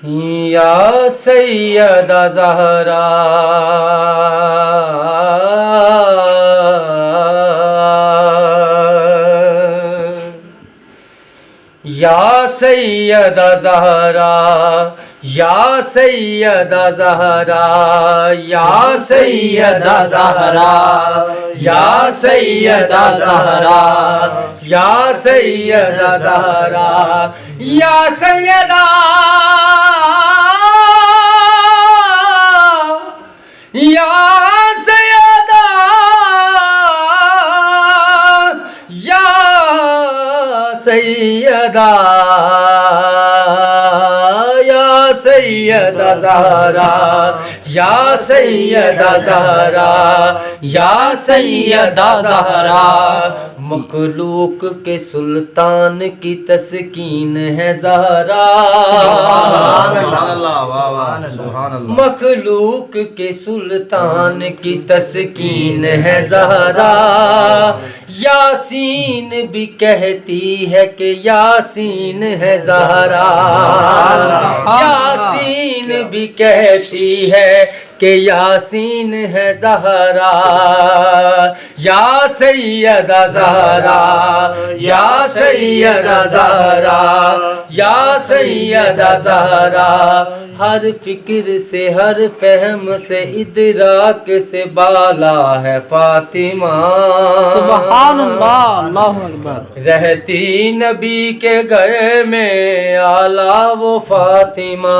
یا سیدہ زہرا یا سیدہ زہرا یا سیدہ زہرا یا سیدہ زہرا یا سیدہ زہرا یا سیدہ زہرا یا سیدہ یا سیدہ یا سیدہ یا سیدہ زہرا یا سیدہ زہرا یا سیدہ زہرا مخلوق کے سلطان کی تسکین ہے زہرا مخلوق کے سلطان کی تسکین ہے زہرا یاسین بھی کہتی ہے کہ یاسین ہے زہرا یاسین بھی کہتی ہے کہ یاسین ہے زہرا یا سیدہ زہرا یا سیدہ زہرا یا سیدہ زہرا ہر فکر سے ہر فہم سے ادراک سے بالا ہے فاطمہ سبحان اللہ اللہ اکبر رہتی نبی کے گھر میں آلہ وہ فاطمہ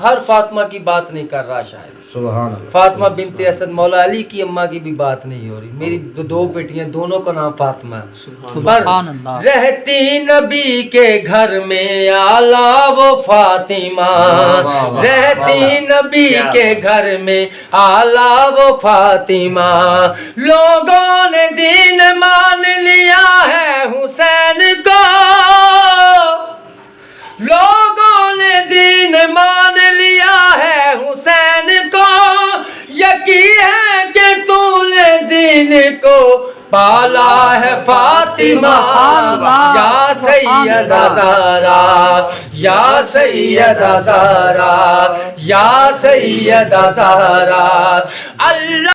ہر فاطمہ کی بات نہیں کر رہا شاید سبحان اللہ فاطمہ بنت اسد مولا علی کی اماں کی بھی بات نہیں ہو رہی میری دو بیٹیاں دونوں کا نام فاطمہ ہے پر سبحان اللہ رہتی نبی کے گھر میں آلہ وہ فاطمہ رہتی نبی کے گھر میں آلہ وہ فاطمہ لوگوں نے دین مان لیا ہے حسین کو لوگوں نے دین مان لیا ہے حسین کو یقین ہے کہ تو نے دین کو پالا ہے فاطمہ یا سیدہ زہرا یا سیدہ زہرا یا سیدہ زہرا اللہ